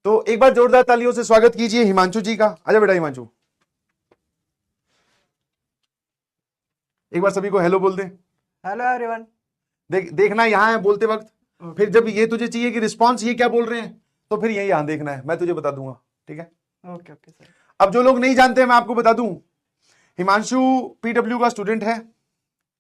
तो एक बार जोरदार तालियों से स्वागत कीजिए हिमांशु जी का। आजा बेटा हिमांशु, एक बार सभी को हेलो बोल दे। Hello everyone. देखना यहाँ है बोलते वक्त, ओके फिर जब ये तुझे चाहिए कि रिस्पॉन्स ये क्या बोल रहे हैं, तो फिर यही यहाँ देखना है, मैं तुझे बता दूंगा। ठीक है, ओके ओके सर। अब जो लोग नहीं जानते मैं आपको बता दूं, हिमांशु पीडब्ल्यू का स्टूडेंट है।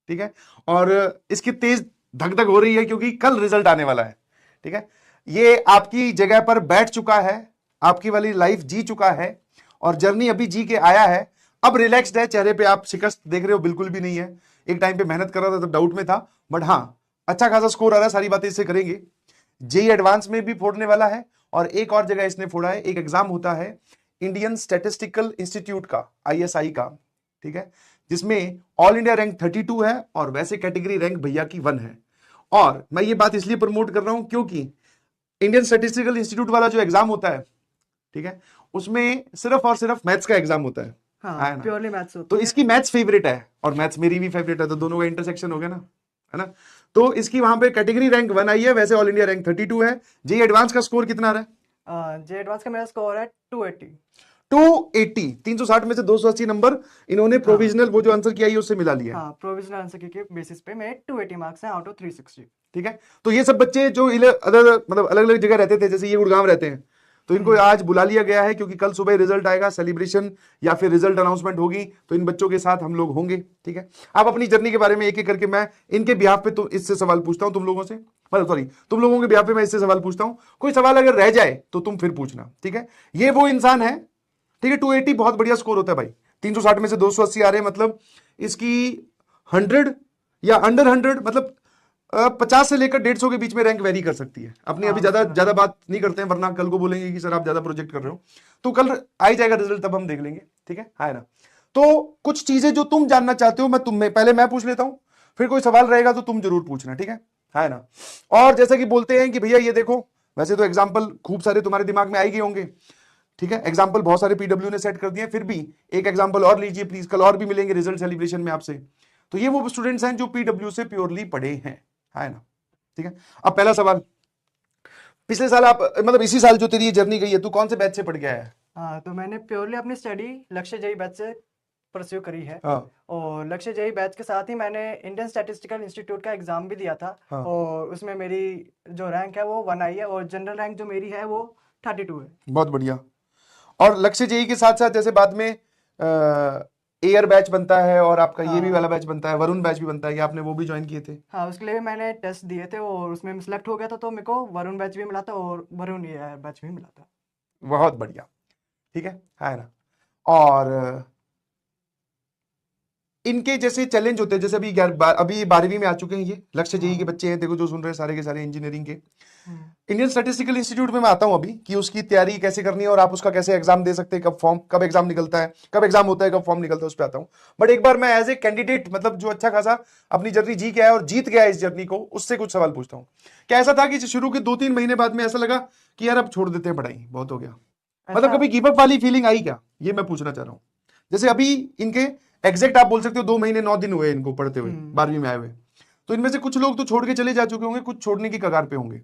ठीक है, और इसकी तेज धक धक हो रही है क्योंकि कल रिजल्ट आने वाला है। ठीक है, ये आपकी जगह पर बैठ चुका है, आपकी वाली लाइफ जी चुका है और जर्नी अभी जी के आया है। अब रिलैक्स्ड है, चेहरे पे आप शिकस्त देख रहे हो बिल्कुल भी नहीं है। एक टाइम पे मेहनत कर रहा था तो डाउट में था, बट हाँ अच्छा खासा स्कोर आ रहा है, सारी बातें इससे करेंगे। जेई एडवांस में भी फोड़ने वाला है और एक और जगह इसने फोड़ा है। एक एग्जाम होता है इंडियन स्टैटिस्टिकल इंस्टीट्यूट का, आईएसआई का, ठीक है, जिसमें ऑल इंडिया रैंक 32 है और वैसे कैटेगरी रैंक भैया की 1 है। और मैं ये बात इसलिए प्रमोट कर रहा हूं क्योंकि इंडियन स्टैटिस्टिकल इंस्टीट्यूट वाला जो एग्जाम होता है, ठीक है, उसमें सिर्फ और सिर्फ मैथ्स का एग्जाम होता है। हाँ, ना, प्योरली मैथ्स तो होती है। इसकी मैथ्स फेवरेट है और मैथ्स मेरी भी फेवरेट है, तो दोनों का इंटरसेक्शन हो गया ना, है ना। तो इसकी वहां पे कैटेगरी रैंक 1 आई है, वैसे ऑल इंडिया रैंक 32 है। जेई एडवांस का स्कोर कितना आ रहा है? जे एडवांस का मेरा स्कोर है 280। 280, 360 में से 280 नंबर इन्होंने हाँ प्रोविजनल वो जो आंसर किया है उससे मिला लिया है। हाँ, प्रोविजनल आंसर के बेसिस पे मेरे 280 मार्क्स हैं आउट ऑफ 360। ठीक है, तो ये सब बच्चे जो अदर मतलब अलग अलग जगह रहते थे, जैसे ये गुड़गांव रहते हैं, तो इनको आज बुला लिया गया है क्योंकि कल सुबह रिजल्ट आएगा, सेलिब्रेशन या फिर रिजल्ट अनाउंसमेंट होगी, तो इन बच्चों के साथ हम लोग होंगे। ठीक है, आप अपनी जर्नी के बारे में एक एक करके मैं इनके बिहाफ पे तो इससे सवाल पूछता हूं तुम लोगों से, मतलब सॉरी तुम लोगों के बिहाफ पे मैं इससे सवाल पूछता हूं। कोई सवाल अगर रह जाए तो तुम फिर पूछना। ठीक है, ये वो इंसान है। ठीक है, 280 बहुत बढ़िया स्कोर होता है भाई। 360 में से 280 आ रहे हैं, मतलब इसकी 100 या अंडर 100, मतलब 50 से लेकर 150 के बीच में रैंक वेरी कर सकती है अपनी। हाँ अभी ज्यादा उसका ज्यादा बात नहीं करते हैं वरना कल को बोलेंगे कि सर आप ज्यादा प्रोजेक्ट कर रहे हो, तो कल आ ही जाएगा रिजल्ट, तब हम देख लेंगे। ठीक है ना। तो कुछ चीजें जो तुम जानना चाहते हो मैं तुम्हें पहले मैं पूछ लेता हूं, फिर कोई सवाल रहेगा तो तुम जरूर पूछना। ठीक है ना। और जैसे कि बोलते हैं कि भैया ये देखो, वैसे तो एग्जाम्पल खूब सारे तुम्हारे दिमाग में आ ही गए होंगे। ठीक है, एग्जाम्पल बहुत सारे पीडब्ल्यू ने सेट कर दिए, फिर भी एक एग्जाम्पल और लीजिए प्लीज, कल और भी मिलेंगे रिजल्ट सेलिब्रेशन में आपसे। तो ये वो स्टूडेंट्स हैं जो पीडब्ल्यू से प्योरली पढ़े हैं, है ना। ठीक है, अब पहला सवाल, पिछले साल आप मतलब इसी साल जो तेरी ये जर्नी गई है, तू कौन से बैच से पढ़ के आया है? हाँ, तो मैंने प्योरली अपनी स्टडी लक्ष्य जेई बैच से परस्यू करी है। हाँ और लक्ष्य जेई बैच के साथ ही मैंने इंडियन स्टैटिस्टिकल इंस्टीट्यूट का एग्जाम भी दिया था। हाँ, और उसमें मेरी जो रैंक है वो 1 आई है और जनरल रैंक जो मेरी है वो 32 है। बहुत बढ़िया। और लक्ष्य जेई के साथ साथ जैसे बाद में एयर बैच बनता है और आपका ये भी वाला हाँ बैच बनता है, वरुण बैच भी बनता है, ये आपने वो भी ज्वाइन किए थे? हाँ, उसके लिए भी मैंने टेस्ट दिए थे और उसमें सिलेक्ट हो गया था, तो मेरे को वरुण बैच भी मिला था और वरुण ये बैच भी मिला था। बहुत बढ़िया। ठीक है ना। और इनके जैसे चैलेंज होते हैं, जैसे अभी 12वीं में आ चुके हैं ये लक्ष्य जेई के हाँ। बच्चे हैं, देखो जो सुन रहे हैं सारे के सारे इंजीनियरिंग के। हम्म। इंडियन स्टैटिस्टिकल इंस्टीट्यूट में मैं आता हूं अभी कि उसकी तैयारी कैसे करनी है और आप उसका कैसे एग्जाम दे सकते हैं, कब एग्जाम निकलता है, कब एग्जाम होता है, कब फॉर्म निकलता है, उस पर आता हूं। बट एक बार मैं एज ए कैंडिडेट, मतलब जो अच्छा खासा अपनी जर्नी जी के आया और जीत गया इस जर्नी को, उससे कुछ सवाल पूछता हूँ। क्या ऐसा था कि शुरू के 2-3 महीने बाद में ऐसा लगा कि यार अब छोड़ देते हैं पढ़ाई, बहुत हो गया, मतलब ऐसा कभी गिव अप वाली फीलिंग आई क्या, ये मैं पूछना चाह रहा हूँ। जैसे अभी इनके एग्जैक्ट आप बोल सकते हो 2 महीने 9 दिन हुए इनको पढ़ते हुए, 12वीं में आए हुए, तो इनमें से कुछ लोग तो छोड़ के चले जा चुके होंगे, कुछ छोड़ने की कगार पे होंगे।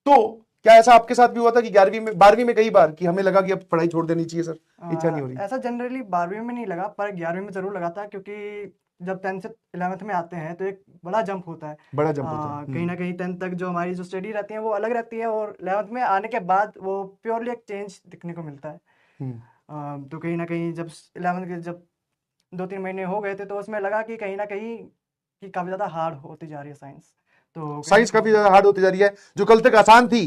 तो क्या ऐसा आपके साथ भी हुआ था कि 11वीं में 12वीं में कई बार कि हमें लगा कि अब पढ़ाई छोड़ देनी चाहिए सर, इच्छा नहीं हो रही? ऐसा जनरली 12वीं में नहीं लगा, पर 11वीं में जरूर लगा था, क्योंकि जब 10th से 11th में आते हैं तो एक बड़ा जंप होता है। बड़ा जंप होता है। कहीं ना कहीं 10th तक जो हमारी जो स्टडी रहती है वो अलग रहती है, और 11th में आने के बाद वो प्योरली एक चेंज दिखने को मिलता है। हम्म। तो कहीं ना कहीं जब 11th के जब 2-3 महीने हो गए थे, तो उसमें लगा कि कहीं ना कहीं कि काफ़ी ज़्यादा हार्ड होती जा रही है साइंस। तो कहीं साइंस काफी ज्यादा हार्ड होती जा रही है, जो कल तक आसान थी,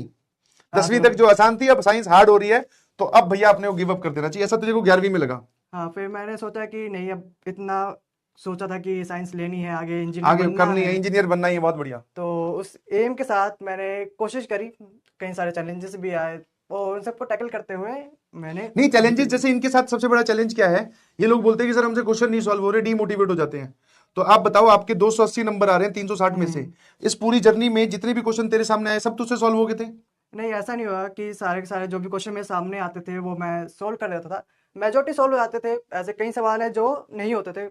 10वीं तो तक जो आसान थी, अब साइंस हार्ड हो रही है, तो अब भैया अपने को गिव अप कर देना चाहिए, ऐसा तुझे को 11वीं में लगा? हाँ, फिर मैंने सोचा कि नहीं, अब इतना सोचा था कि साइंस लेनी है, आगे इंजीनियर आगे बनना करनी है। है, इंजीनियर बनना ही है, बहुत बढ़िया। तो उस एम के साथ मैंने कोशिश करी, कई सारे चैलेंजेस भी आए और उन सबको टैकल करते हुए मैंने नहीं, चैलेंजेस कंप्लीट। जैसे इनके साथ सबसे बड़ा चैलेंज क्या है, ये लोग बोलते हैं कि सर हमसे क्वेश्चन नहीं सॉल्व हो रहे, डीमोटिवेट हो जाते हैं। तो आप बताओ, आपके 280 नंबर आ रहे हैं 360 में से, इस पूरी जर्नी में जितने भी क्वेश्चन तेरे सामने आए सब तुझसे सॉल्व हो गए थे? नहीं, ऐसा नहीं हुआ कि सारे के सारे जो भी क्वेश्चन मेरे सामने आते थे वो मैं सोल्व कर लेता था। मेजोरिटी सोल्व हो जाते थे, ऐसे कई सवाल हैं जो नहीं होते थे।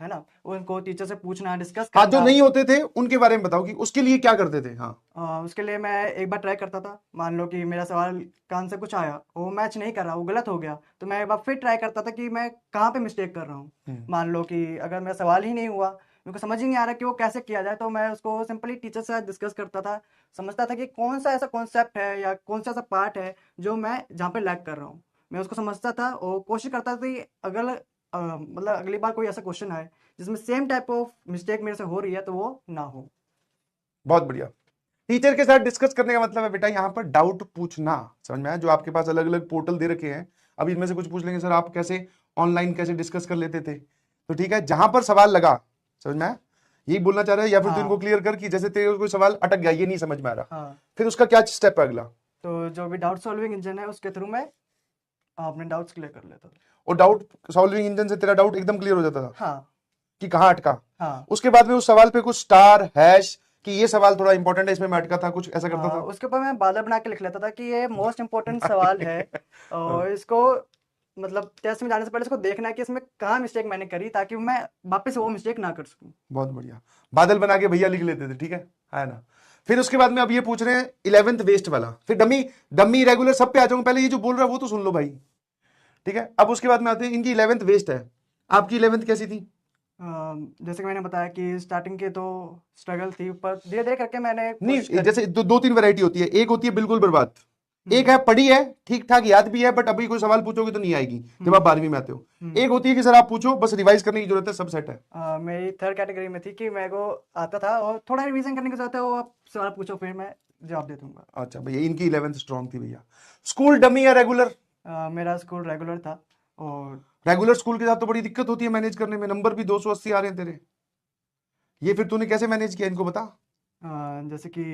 है ना, उनको टीचर से पूछना, डिस्कस हाँ, जो करना। नहीं होते थे उनके बारे में बताओ कि उसके लिए क्या करते थे। हाँ, उसके लिए मैं एक बार ट्राई करता था, मान लो कि मेरा सवाल का आंसर कुछ आया, वो मैच नहीं कर रहा, वो गलत हो गया, तो मैं एक बार फिर ट्राई करता था कि मैं कहाँ पे मिस्टेक कर रहा हूँ। मान लो कि अगर मेरा सवाल ही नहीं हुआ, मेरे को समझ ही नहीं आ रहा कि वो कैसे किया जाए, तो मैं उसको सिंपली टीचर से डिस्कस करता था, समझता था कि कौन सा ऐसा कॉन्सेप्ट है या कौन सा ऐसा पार्ट है जो मैं जहाँ पे लैग कर रहा हूँ। मैं उसको समझता था और कोशिश करता था कि अगर मतलब अगली बार कोई ऐसा क्वेश्चन आए जिसमें सेम टाइप ऑफ मिस्टेक मेरे से हो रही है तो वो ना हो। बहुत बढ़िया। टीचर के साथ डिस्कस करने का मतलब है बेटा यहाँ पर डाउट पूछना, समझ में आया? जो आपके पास अलग अलग पोर्टल दे रखे हैं, अभी इनमें से कुछ पूछ लेंगे सर आप कैसे ऑनलाइन कैसे डिस्कस कर लेते थे, तो ठीक है, जहां पर सवाल लगा, समझ में आया? यही बोलना चाह रहे हैं या फिर तो इनको हाँ क्लियर कर कि जैसे तेरे को कोई सवाल अटक गया, ये नहीं समझ में आ रहा, हाँ। फिर उसका क्या स्टेप है अगला? तो जो भी डाउट सॉल्विंग इंजन है उसके थ्रू मैं अपने डाउट्स क्लियर कर लेता था। और डाउट सॉल्विंग इंजन से तेरा डाउट एकदम क्लियर हो जाता था हाँ कि कहाँ अटका। हाँ। उसके बाद में उस सवाल पे कुछ स्टार हैश कि ये सवाल थोड़ा इंपॉर्टेंट है, इसमें मैं अटका था, कुछ ऐसा करता था? उसके ऊपर मैं बादल बना के लिख लेता था कि ये मोस्ट इंपॉर्टेंट सवाल है, हाँ, और इसको मतलब टेस्ट में जाने से पहले इसको देखना है कि इसमें कहाँ मिस्टेक मैंने करी, ताकि मैं वापस वो मिस्टेक ना कर सकूं। बहुत बढ़िया। बादल बना के भैया लिख लेते थे, ठीक है ना? फिर उसके बाद में अब ये पूछ रहे हैं 11th वेस्ट वाला, फिर डमी डमी रेगुलर सब पे आ जाऊंगा, पहले ये जो बोल रहा है वो तो सुन लो भाई, ठीक है? अब उसके बाद में आते हैं इनकी 11th वेस्ट है। आपकी 11th कैसी थी? जैसे कि मैंने बताया कि स्टार्टिंग के तो स्ट्रगल थी, पर धीरे धीरे करके मैंने कोशिश नहीं, करी। जैसे दो तीन वैरायटी होती है, एक होती है बिल्कुल बर्बाद, एक हम्म है पढ़ी है, ठीक ठाक याद भी है, बट अभी कोई सवाल पूछोगे तो नहीं आएगी जब आप हम्म 12वीं में आते हो। हम्म। एक होती है कि सर आप पूछो, बस रिवाइज करने की जरूरत है, सब सेट है। मेरी थर्ड कैटेगरी में थी कि मेरे को आता था और थोड़ा रिवीजन करने की जरूरत है, वो आप सवाल पूछो फिर मैं जवाब दे दूंगा। अच्छा भैया, इनकी 11th स्ट्रॉन्ग थी भैया। स्कूल डमी या रेगुलर? मेरा स्कूल रेगुलर था। और रेगुलर स्कूल के साथ तो बड़ी दिक्कत होती है मैनेज करने में, नंबर भी 280 आ रहे हैं तेरे, ये फिर तूने कैसे मैनेज किया इनको बता। जैसे कि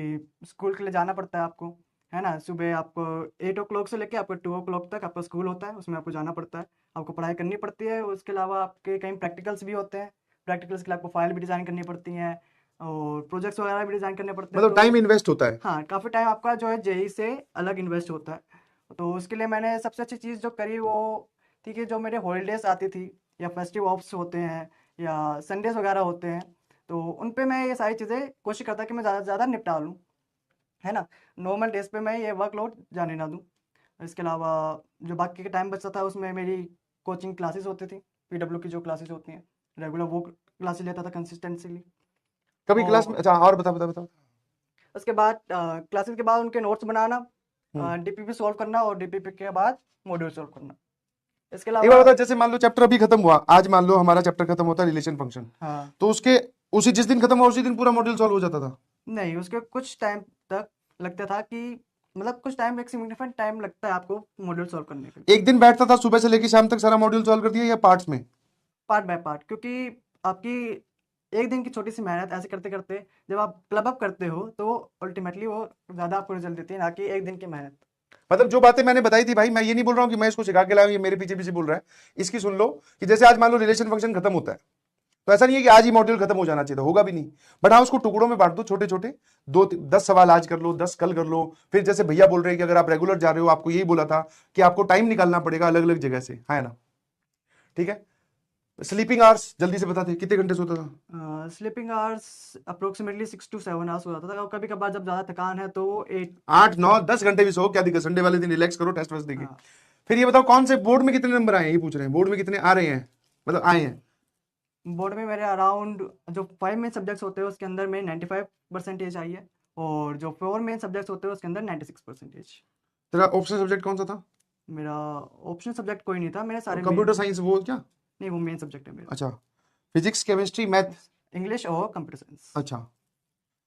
स्कूल के लिए जाना पड़ता है आपको, है ना, सुबह आपको 8 o'clock से लेके आपको 2 o'clock तक आपका स्कूल होता है, उसमें आपको जाना पड़ता है, आपको पढ़ाई करनी पड़ती है। उसके अलावा आपके कहीं प्रैक्टिकल्स भी होते हैं, प्रैक्टिकल्स के लिए आपको फाइल भी डिज़ाइन करनी पड़ती हैं और प्रोजेक्ट्स वगैरह भी डिज़ाइन करने पड़ते हैं। मतलब तो टाइम इन्वेस्ट होता है। हाँ, काफ़ी टाइम आपका जो है जेई से अलग इन्वेस्ट होता है। तो उसके लिए मैंने सबसे अच्छी चीज़ जो करी वो थी कि जो मेरे हॉलीडेज आती थी या फेस्टिव ऑफ्स होते हैं या संडेज वगैरह होते हैं, तो उन पे मैं ये सारी चीज़ें कोशिश करता कि मैं ज़्यादा से ज़्यादा निपटा लूँ, है ना। नॉर्मल डेज पे मैं ये वर्कलोड जाने ना दूँ। इसके अलावा जो बाकी का टाइम बचता था उसमें मेरी कोचिंग क्लासेस होती थी, पीडब्ल्यू की जो क्लासेस होती हैं रेगुलर, वो क्लासेस लेता था कंसिस्टेंसीली। कभी क्लास में, और अच्छा और बता बता बता। उसके बाद क्लासेस के बाद उनके नोट्स बनाना, हम्म। डीपीपी सॉल्व करना और डीपीपी के बाद मॉड्यूल सॉल्व करना। इसके एक बार अलावा बता, जैसे मान लो चैप्टर अभी खत्म हुआ, आज मान लो हमारा चैप्टर खत्म होता है रिलेशन फंक्शन, हाँ, तो उसके उसी जिस दिन खत्म हुआ उसी दिन पूरा मॉड्यूल सॉल्व हो जाता था? नहीं उसके कुछ टाइम तक लगता था कि मतलब कुछ टाइम, एक सिग्निफिकेंट टाइम लगता है आपको मॉड्यूल सॉल्व करने के लिए, एक दिन बैठता था सुबह से लेकर शाम तक सारा मॉड्यूल सॉल्व कर दिया या पार्ट्स में? पार्ट बाय पार्ट, क्योंकि आपकी एक दिन की छोटी सी मेहनत ऐसे करते करते जब आप क्लब अप करते हो तो अल्टीमेटली वो ज़्यादा आपको रिजल्ट देती है, ना कि एक दिन की मेहनत। मतलब जो बातें मैंने बताई थी भाई, मैं ये नहीं बोल रहा हूँ कि मैं इसको सिखा के लाऊं, ये मेरे पीछे पीछे बोल रहा है। इसकी सुन लो कि जैसे आज मान लो रिलेशन फंक्शन खत्म होता है, तो ऐसा नहीं है कि आज ही मॉड्यूल खत्म हो जाना चाहिए, होगा भी नहीं, बट हाँ उसको टुकड़ों में बांट दो, छोटे छोटे, 10 सवाल आज कर लो, 10 कल कर लो। फिर जैसे भैया बोल रहे हैं कि अगर आप रेगुलर जा रहे हो, आपको यही बोला था कि आपको टाइम निकालना पड़ेगा अलग अलग जगह से, है ना? ठीक है। स्लीपिंग आवर्स जल्दी से बताते, कितने घंटे सोता था? Sleeping hours approximately 6 to 7 hours हो जाता था, और कभी कभार जब ज़्यादा थकान है तो 8। 8 9 10 घंटे भी सो, क्या दिक्कत, संडे वाले दिन रिलैक्स करो, टेस्ट वेस्ट देके। हाँ, फिर ये बताओ कौन से बोर्ड में कितने नंबर आए हैं, ये पूछ रहे हैं, बोर्ड में कितने आ रहे हैं, मतलब आए हैं? बोर्ड में मेरे अराउंड जो 5 मेन सब्जेक्ट्स होते हैं उसके अंदर में 95% आई है, और जो 4 मेन सब्जेक्ट्स होते हैं उसके अंदर 96%। तेरा ऑप्शनल सब्जेक्ट कौन सा था? मेरा ऑप्शनल सब्जेक्ट कोई नहीं था, मेरे सारे कंप्यूटर मेन। साइंस वो क्या? नहीं, वो मेन सब्जेक्ट है मेरा। अच्छा, फिजिक्स केमिस्ट्री मैथ? इंग्लिश और कंप्यूटर साइंस। अच्छा,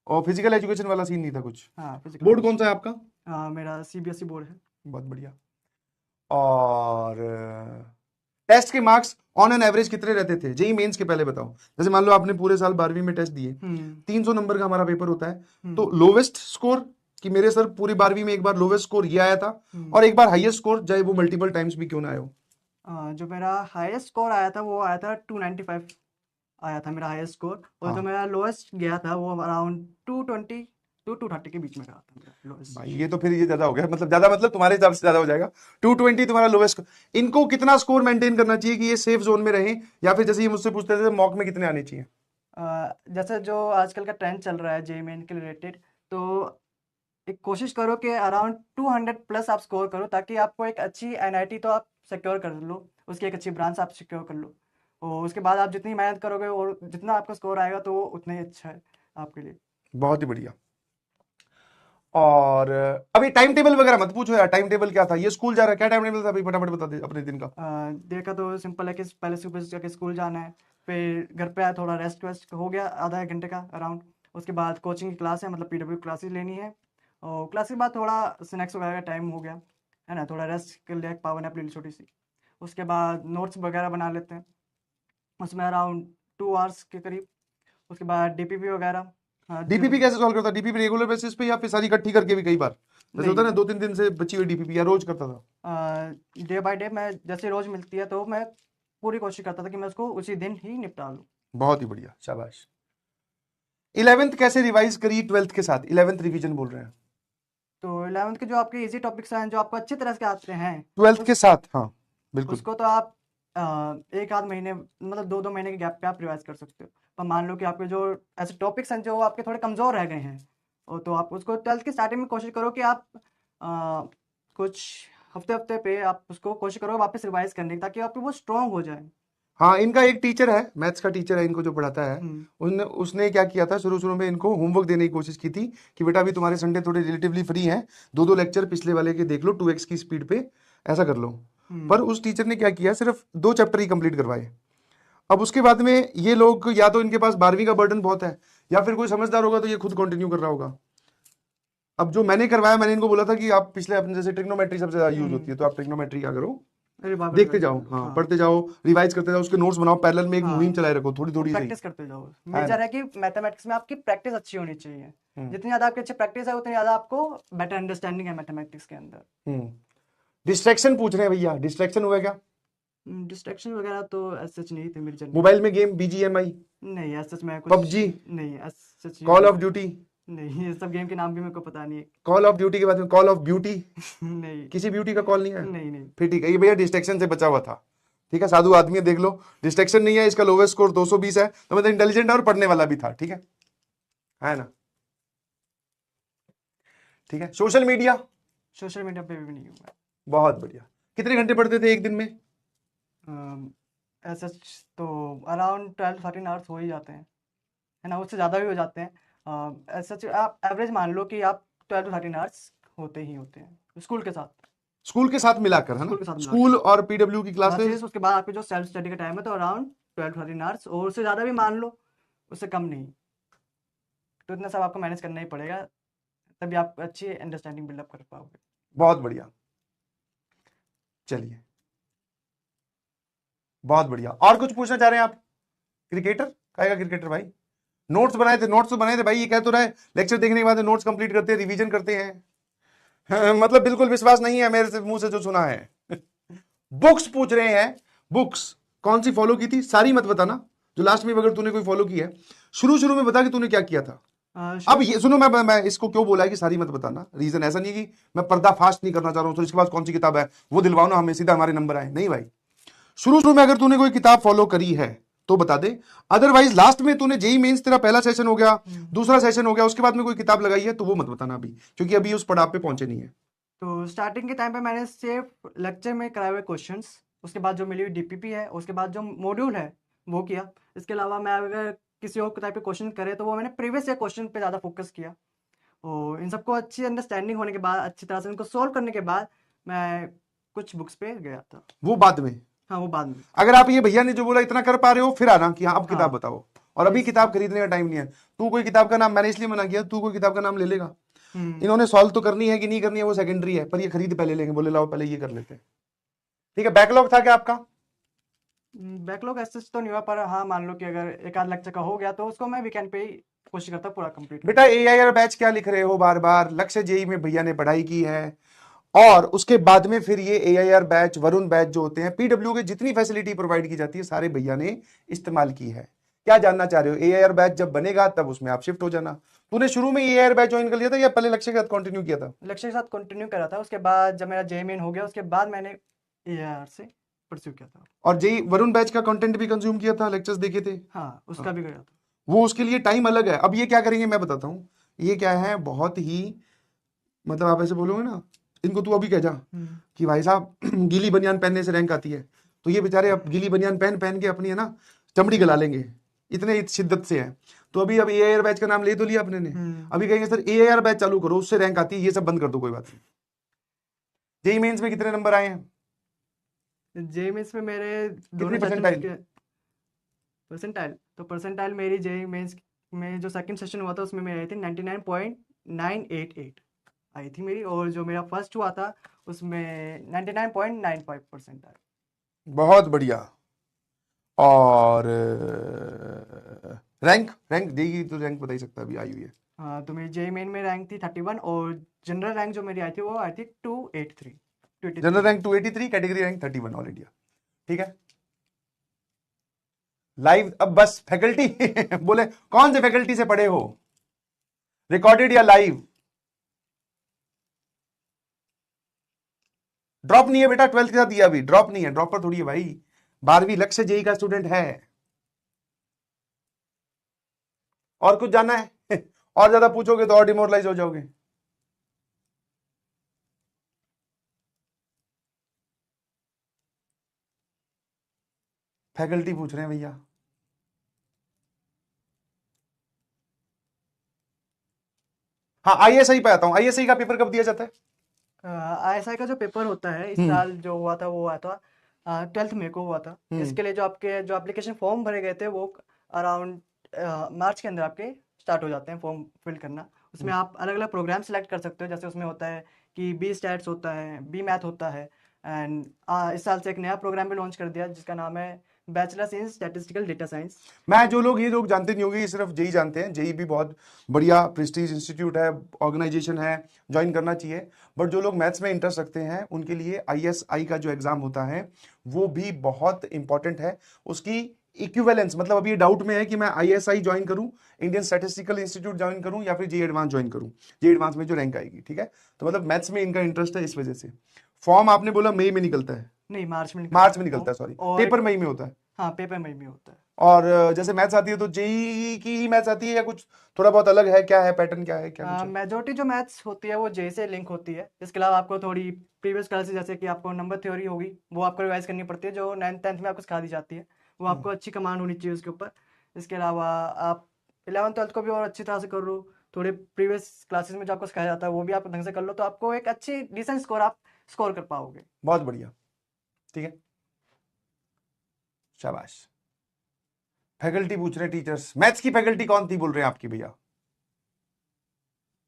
और फिजिकल एजुकेशन वाला सीन नहीं था कुछ? हाँ, फिजिकल बोर्ड कौन एजुकेशन। सा है आपका? मेरा सीबीएसई बोर्ड है। बहुत बढ़िया। और टेस्ट के मार्क्स ऑन एन एवरेज कितने रहते थे जेई मेंस के, पहले बताओ। जैसे मान लो आपने पूरे साल 12वीं में टेस्ट दिए, हम्म 300 नंबर का हमारा पेपर होता है, तो हम्म लोवेस्ट स्कोर कि मेरे सर पूरी 12वीं में एक बार लोवेस्ट स्कोर ये आया था, हम्म। और एक बार हाईएस्ट स्कोर, चाहे वो मल्टीपल टाइम्स भी क्यों ना आया हो? जो मेरा हाईएस्ट स्कोर आया था वो आया था 295, आया था मेरा हाईएस्ट स्कोर, और जो हाँ, मेरा लोएस्ट गया था वो अराउंड 220 तो 230 के बीच में रहा था मेरा lowest। भाई ये तो फिर ये ज्यादा हो गया, मतलब ज्यादा, मतलब तुम्हारे हिसाब से ज्यादा हो जाएगा। 220 तुम्हारा लोवेस्ट। इनको कितना स्कोर मेंटेन करना चाहिए कि ये सेफ जोन में रहे, या फिर जैसे ये मुझसे पूछते थे मॉक में कितने आने चाहिए? जैसे जो आजकल का ट्रेंड चल रहा है जेईई मेन के रिलेटेड, तो एक कोशिश करो कि अराउंड 200 प्लस आप स्कोर करो, ताकि आपको एक अच्छी एनआईटी तो आप सिक्योर कर लो, उसकी एक अच्छी ब्रांच आप सिक्योर कर लो, और उसके बाद आप जितनी मेहनत करोगे और जितना आपका स्कोर आएगा तो वो उतना ही अच्छा है आपके लिए। बहुत ही बढ़िया। और अभी टाइम टेबल वगैरह मत पूछो यार, टाइम टेबल क्या था, ये स्कूल जा रहा है, क्या टाइम टेबल था अभी, फटाफट बता दे अपने दिन का। देखा तो सिंपल है कि पहले सुबह जाके स्कूल जाना है, फिर घर पे आया, थोड़ा रेस्ट वेस्ट हो गया आधा एक घंटे का अराउंड, उसके बाद कोचिंग की क्लास है, मतलब पीडब्ल्यू क्लासेस लेनी है, और क्लास के बाद थोड़ा स्नैक्स वगैरह का टाइम हो गया है ना, थोड़ा रेस्ट कर लिया, पावर नैप ले ली छोटी सी, उसके बाद नोट्स वगैरह बना लेते हैं उसमें अराउंड 2 आवर्स के करीब, उसके बाद डीपीपी वगैरह। हाँ, डीपीपी कैसे सॉल्व करता? डीपीपी रेगुलर बेसिस पे या फिर सारी इकट्ठी करके भी कई बार, जैसे होता है ना 2-3 दिन से बची हुई डीपीपी, या रोज करता था? डे बाय डे मैं जैसे रोज मिलती है तो मैं पूरी कोशिश करता था कि मैं उसको उसी दिन ही निपटा लूँ। बहुत ही बढ़िया, शाबाश। 11th कैसे रिवाइज करी 12th के साथ? 11th रिवीजन बोल रहे हैं। तो 11th के जो आपके इजी टॉपिक्स हैं, जो आपको अच्छी तरह से आते हैं, 12th के साथ, हाँ बिल्कुल। उसको तो आप एक आध महीने, मतलब 2-2 महीने के गैप पे आप रिवाइज कर सकते हो। पर मान लो कि आपके जो ऐसे टॉपिक्स हैं जो आपके थोड़े कमज़ोर रह गए हैं, और तो आप उसको 12th की स्टार्टिंग में कोशिश करो कि आप कुछ हफ्ते हफ्ते पे आप उसको कोशिश करो वापस रिवाइज करने की, ताकि आपके वो स्ट्रॉन्ग हो जाए। हाँ, इनका एक टीचर है, मैथ्स का टीचर है इनको जो पढ़ाता है, उसने क्या किया था, शुरू शुरू में इनको होमवर्क देने की कोशिश की थी कि बेटा अभी तुम्हारे संडे थोड़े रिलेटिवली फ्री हैं, 2-2 लेक्चर पिछले वाले के देख लो 2x की स्पीड पे, ऐसा कर लो। पर उस टीचर ने क्या किया, सिर्फ 2 चैप्टर ही कंप्लीट करवाए। अब उसके बाद में ये लोग, या तो इनके पास 12वीं का बर्डन बहुत है, या फिर कोई समझदार होगा तो ये खुद कंटिन्यू कर रहा होगा। अब जो मैंने करवाया, मैंने इनको बोला था कि आप पिछले, अपने जैसे ट्रिग्नोमेट्री सबसे ज्यादा यूज होती है, तो आप ट्रिग्नोमेट्री क्या करो, देखते जाओ, हाँ पढ़ते जाओ, रिवाइज करते जाओ, उसके नोट्स बनाओ, पैरेलल में एक मुहिम चलाए रखो, थोड़ी थोड़ी सही। प्रैक्टिस करते जाओ। मेजर है कि मैथमेटिक्स में आपकी प्रैक्टिस अच्छी होनी चाहिए, जितनी ज्यादा आपकी अच्छी प्रैक्टिस है उतनी ज्यादा आपको बेटर अंडरस्टैंडिंग है मैथमेटिक्स के अंदर। डिस्ट्रैक्शन पूछ रहे हैं भैया, डिस्ट्रैक्शन हुआ क्या? डिस्ट्रैक्शन वगैरह तो सच नहीं थे मेरी जर्नी। मोबाइल में गेम, बीजीएमआई, नहीं ऐसा सच मैं कुछ, पबजी, नहीं सच, कॉल ऑफ ड्यूटी? नहीं, ये सब गेम के नाम भी मेरे को पता नहीं है। कॉल ऑफ ड्यूटी के बाद में कॉल ऑफ ब्यूटी? नहीं किसी ब्यूटी का कॉल नहीं है? नहीं। फिर ठीक है, ये भैया डिस्ट्रैक्शन से बचा हुआ था, ठीक है, साधु आदमी है, देख लो, डिस्ट्रैक्शन नहीं है, इसका लोवेस्ट स्कोर 220 है, तो मतलब इंटेलिजेंट और पढ़ने वाला भी था, ठीक है ना? ठीक है। सोशल मीडिया पे भी नहीं हुआ। बहुत बढ़िया। कितने घंटे पढ़ते थे एक दिन में? ऐसा तो अराउंड 12-13 आवर्स हो ही जाते हैं, है ना, उससे ज़्यादा भी हो जाते हैं। ऐसा आप एवरेज मान लो कि आप 12-13 आवर्स होते ही होते हैं स्कूल के साथ मिलाकर, है स्कूल के ना, साथ स्कूल और पीडब्ल्यू की क्लासेस। क्लासेस, उसके बाद आपके जो सेल्फ स्टडी का टाइम है तो अराउंड 12-13 आवर्स, और उससे ज़्यादा भी मान लो, उससे कम नहीं, तो इतना सब आपको मैनेज करना ही पड़ेगा, तभी आप अच्छी अंडरस्टैंडिंग बिल्डअप कर पाओगे। बहुत बढ़िया, चलिए, बहुत बढ़िया। और कुछ पूछना चाह रहे हैं आप? क्रिकेटर कहेगा, क्रिकेटर भाई नोट्स बनाए थे, नोट्स तो बनाए थे भाई, ये कह तो रहे लेक्चर देखने के बाद नोट्स कंप्लीट करते हैं, रिवीजन करते हैं। मतलब बिल्कुल विश्वास नहीं है मेरे से, मुंह से जो सुना है। बुक्स पूछ रहे हैं, बुक्स कौन सी फॉलो की थी, सारी मत बताना, जो लास्ट में अगर तूने कोई फॉलो की है, शुरू शुरू में बता कि तूने क्या किया था। अब ये सुनो, मैं इसको क्यों बोला है कि सारी मत बताना, रीजन ऐसा नहीं कि मैं पर्दाफाश नहीं करना चाह रहा हूं, तो इसके बाद कौन सी किताब है वो दिलवाओ ना हमें, सीधा हमारे नंबर आए, नहीं भाई। शुरू शुरू में अगर तूने कोई किताब फॉलो करी है तो बता दे, अदरवाइज लास्ट में तूने जेई मेंस तेरा पहला सेशन हो गया, दूसरा सेशन हो गया, उसके बाद में कोई किताब लगाई है तो वो मत बताना अभी, क्योंकि अभी उस पड़ाव पे पहुंचे नहीं है। तो स्टार्टिंग के टाइम पे मैंने सिर्फ लेक्चर में कराए हुए क्वेश्चंस, उसके बाद जो मिली हुई डीपीपी है, उसके बाद जो मॉड्यूल है वो किया। इसके अलावा मैं अगर किसी और टाइप के क्वेश्चन करे तो वो मैंने प्रीवियस ईयर क्वेश्चन पे ज़्यादा फोकस किया, और इन सबको अच्छी अंडरस्टैंडिंग होने के बाद, अच्छी तरह से इनको सोल्व करने के बाद मैं कुछ बुक्स पे गया था। वो बाद में, हाँ वो बाद में। अगर आप ये भैया ने जो बोला इतना कर पा रहे हो, फिर आना कि हाँ अब किताब बताओ, और अभी किताब खरीदने का टाइम नहीं है। तू कोई किताब का नाम, मैंने इसलिए मना किया, तू कोई किताब का नाम ले लेगा, इन्होंने सॉल्व तो करनी है कि नहीं करनी है वो सेकेंडरी है, पर ये खरीद पहले लेंगे, बोले लाओ पहले ये कर लेते हैं, ठीक है। बैकलॉग था क्या आपका? बैकलॉग ऐसे तो नहीं हुआ, पर हाँ मान लो कि अगर एक आध लेक्चर का हो गया तो उसको मैं वीकेंड पे ही कोशिश करता पूरा कंप्लीट। बेटा एआईआर बैच क्या लिख रहे हो बार बार, लक्ष्य जेई में भैया ने पढ़ाई की है, और उसके बाद में फिर ये एआईआर बैच, वरुण बैच जो होते हैं, पीडब्ल्यू के जितनी फैसिलिटी प्रोवाइड की जाती है सारे भैया ने इस्तेमाल की है। क्या जानना चाह रहे हो? AIR बैच जब बनेगा तब उसमें आप शिफ्ट हो जाना। तूने शुरू में AIR बैच ज्वाइन कर लिया था या पहले लक्ष्य के साथ कंटिन्यू किया था? लक्ष्य के साथ कंटिन्यू करा था, उसके बाद जब मेरा JEE मेन हो गया उसके बाद मैंने AIR से परस्यू किया था। और जेई वरुण बैच का कंटेंट भी कंज्यूम किया था, लेक्चर्स देखे थे? हाँ, उसका भी करा था। वो उसके लिए टाइम अलग है। अब ये क्या करेंगे मैं बताता हूँ। ये क्या है, बहुत ही मतलब आप ऐसे बोलोगे ना, इनको तू अभी कह जा कि भाई साहब गीली बनियान पहनने से रैंक आती है, तो ये बेचारे अब गीली बनियान पहन पहन के अपनी है ना चमड़ी गला लेंगे, इतने शिद्दत से है। तो अभी अब AIR बैच का नाम ले तो लिया अपने ने, अभी कहेंगे सर AIR बैच चालू करो, उससे रैंक आती है, ये सब बंद कर दो, कोई बात नहीं। जेई मेंस में कितने नंबर आए हैं? JEE मेंस में मेरे कितनी दोनों percentile? परसेंटाइल, तो परसेंटाइल मेरी JEE मेंस में जो सेकंड सेशन हुआ था उसमें मेरी आई थी 99.988 आई थी मेरी, और जो मेरा फर्स्ट हुआ था उसमें 99.95 परसेंटाइल। बहुत बढ़िया। और रैंक रैंक देगी तो रैंक बता ही सकता है, अभी आई हुई है। हाँ, तो मेरी JEE मेन में रैंक थी 31 और जनरल रैंक जो मेरी आई थी वो आई थी 283। General rank 283, category rank 31 all India. ठीक है, लाइव। अब बस फैकल्टी बोले कौन से फैकल्टी से पढ़े हो, रिकॉर्डेड या लाइव? ड्रॉप नहीं है बेटा, 12th के साथ दिया, अभी ड्रॉप नहीं है, ड्रॉप पर थोड़ी है भाई, 12वीं लक्ष्य जेई का स्टूडेंट है। और कुछ जानना है? और ज्यादा पूछोगे तो और डिमोरलाइज हो जाओगे। फैकल्टी पूछ रहे हैं भैया। हाँ, ISI पे आता हूं। ISI का पेपर कब दिया जाता है? ISI का जो पेपर होता है इस साल जो हुआ था वो हुआ था 12th मई को हुआ था। इसके लिए जो आपके जो एप्लीकेशन फॉर्म भरे गए थे वो अराउंड मार्च के अंदर आपके स्टार्ट हो जाते हैं फॉर्म फिल करना। उसमें आप अलग अलग प्रोग्राम सेलेक्ट कर सकते हो, जैसे उसमें होता है कि बी स्टैट्स होता है, बी मैथ होता है, एंड इस साल से एक नया प्रोग्राम भी लॉन्च कर दिया जिसका नाम है bachelors in statistical data science. मैं जो लोग, ये लोग जानते नहीं होंगे, ये सिर्फ जेई जानते हैं। जेई भी बहुत बढ़िया प्रेस्टीज इंस्टीट्यूट है, ऑर्गेनाइजेशन है, ज्वाइन करना चाहिए। बट जो लोग मैथ्स में इंटरेस्ट रखते हैं उनके लिए ISI का जो एग्जाम होता है वो भी बहुत इंपॉर्टेंट है। उसकी इक्विवेलेंस, मतलब अभी डाउट में है कि मैं ISI ज्वाइन करूं, इंडियन स्टैटिस्टिकल इंस्टीट्यूट ज्वाइन करूं, या फिर जेई एडवांस ज्वाइन करूं। जेई एडवांस में जो रैंक आएगी, ठीक है, तो मतलब मैथ्स में इनका इंटरेस्ट है, इस वजह से। फॉर्म आपने बोला मई में निकलता है? नहीं, मार्च में मार्च में निकलता है, सॉरी, और पेपर मई में होता है। हाँ, पेपर मई में होता है। और जैसे मैथ्स आती है तो जेई की ही मैथ्स आती है या कुछ थोड़ा बहुत अलग है? क्या है पैटर्न, क्या है, क्या कुछ है? मेजोरिटी जो मैथ्स होती है वो जेई से लिंक होती है। इसके अलावा आपको थोड़ी प्रीवियस क्लासेस जैसे कि आपको नंबर थ्योरी होगी वो आपको रिवाइज करनी पड़ती है, जो 9th 10th में आपको सिखा दी जाती है। वो आपको अच्छी कमांड होनी चाहिए उसके ऊपर। इसके अलावा आप 11th 12th को भी और अच्छी तरह से कर लो, थोड़े प्रीवियस क्लासेस में जो आपको सिखाया जाता है वो भी आप ढंग से कर लो, तो आपको एक अच्छी डिसेंट स्कोर आप स्कोर कर पाओगे। बहुत बढ़िया, ठीक है, शाबाश। फैकल्टी पूछ रहे हैं, टीचर्स, मैथ्स की फैकल्टी कौन थी बोल रहे हैं आपकी भैया?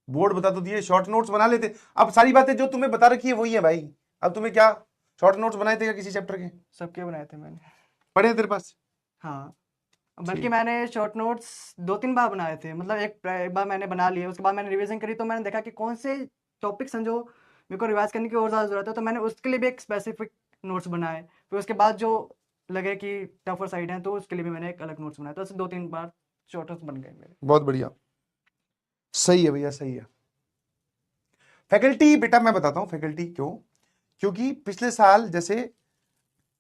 बोर्ड बता तो दिए, शॉर्ट नोट्स बना लेते। अब सारी बातें जो तुम्हें बता रखी है वही है भाई। अब तुम्हें क्या शॉर्ट नोट्स बनाए थे क्या किसी चैप्टर के? सबके बनाए थे मैंने। पढ़े हैं तेरे पास? हाँ, बल्कि मैंने शॉर्ट नोट्स 2-3 बार बनाए थे, मतलब एक बार मैंने बना लिए, उसके बाद मैंने रिवीजन करी तो मैंने देखा कि कौन से टॉपिक्स हैं जो मेरे को रिवाइज करने की और ज़्यादा ज़रूरत है, तो मैंने उसके लिए भी एक स्पेसिफिक नोट्स बनाए। फिर उसके बाद जो लगे कि टफर साइड है तो उसके लिए भी मैंने एक अलग नोट्स बनाया, तो ऐसे 2-3 बार शॉर्ट नोट्स बन गए मेरे। बहुत बढ़िया, सही है भैया, सही है। फैकल्टी बेटा मैं बताता हूं फैकल्टी क्यों, क्योंकि पिछले साल जैसे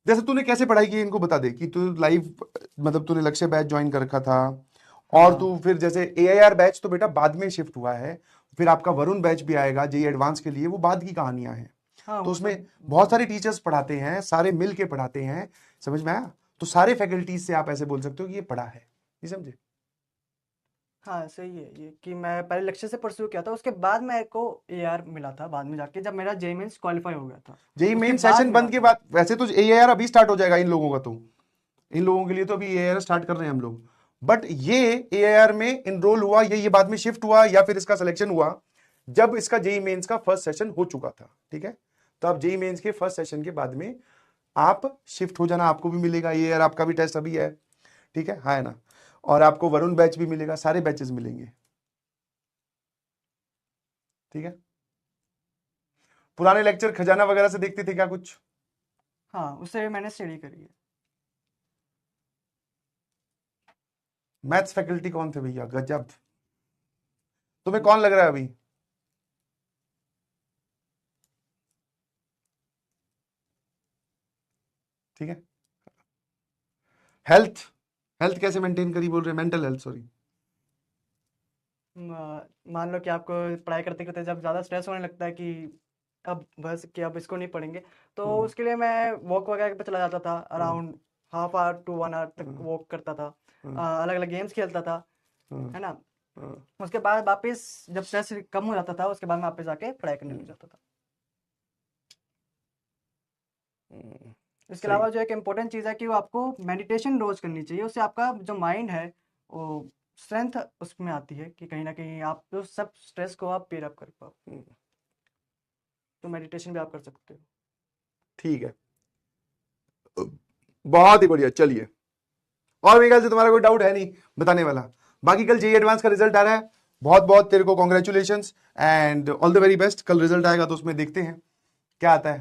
जैसे तूने कैसे पढ़ाई की इनको बता दे कि तू लाइव, मतलब तूने लक्ष्य बैच ज्वाइन कर रखा था, और तू फिर जैसे AIR बैच तो बेटा बाद में शिफ्ट हुआ है, फिर आपका वरुण बैच भी आएगा जेई एडवांस के लिए, वो बाद की कहानियां हैं। हाँ, तो उसमें बहुत सारे टीचर्स पढ़ाते हैं, सारे मिल के पढ़ाते हैं, समझ में आया? तो सारे फैकल्टीज से आप ऐसे बोल सकते हो कि ये पढ़ा है, नहीं समझे? हाँ, सही है ये कि मैं पहले लक्ष्य से परस्यू किया था, उसके बाद मेरे को AR मिला था बाद में जाके, जब मेरा JEE मेंस क्वालिफाई हो गया था। जेई उसके मेन बाद सेशन मिला बंद के था। बाद, वैसे तो AIR अभी स्टार्ट हो जाएगा इन लोगों का, तो इन लोगों के लिए तो अभी AIR स्टार्ट कर रहे हैं हम लोग। बट ये AIR में इनरोल हुआ, ये बाद में शिफ्ट हुआ या फिर इसका सिलेक्शन हुआ जब इसका जेई मेंस का फर्स्ट सेशन हो चुका था, ठीक है? तो आप जेई मेंस के फर्स्ट सेशन के बाद में आप शिफ्ट हो जाना, आपको भी मिलेगा AIR, आपका भी टेस्ट अभी है, ठीक है, हाँ है ना? और आपको वरुण बैच भी मिलेगा, सारे बैचेस मिलेंगे, ठीक है? पुराने लेक्चर खजाना वगैरह से देखते थे क्या कुछ? हाँ, उससे मैंने स्टडी करी है। मैथ्स फैकल्टी कौन थे भैया, गजब। तुम्हें कौन लग रहा है अभी? ठीक है। हेल्थ, हेल्थ कैसे मेंटेन करी बोल रहे, मेंटल हेल्थ सॉरी। मान लो कि आपको पढ़ाई करते करते जब ज़्यादा स्ट्रेस होने लगता है कि अब बस कि अब इसको नहीं पढ़ेंगे, तो उसके लिए मैं वॉक वगैरह पे चला जाता था। Around half hour to 1 hour तक वॉक करता था, अलग अलग गेम्स खेलता था, है ना। उसके बाद वापस जब स्ट्रेस कम हो जाता था, उसके बाद मैं वापस जाके पढ़ाई करने लग जाता था। इसके सही। अलावा जो एक इम्पोर्टेंट चीज़ है कि वो आपको मेडिटेशन रोज करनी चाहिए। उससे आपका जो माइंड है वो स्ट्रेंथ उसमें आती है कि कहीं ना कहीं आप जो सब स्ट्रेस को आप पेयर अप कर पाओ। तो मेडिटेशन भी आप कर सकते हो। ठीक है, बहुत ही बढ़िया। चलिए, और मेरे ख्याल से तुम्हारा कोई डाउट है नहीं बताने वाला। बाकी कल जेईई एडवांस का रिजल्ट आ रहा है, बहुत बहुत तेरे को congratulations and all the very best. कल रिजल्ट आएगा तो उसमें देखते हैं क्या आता है।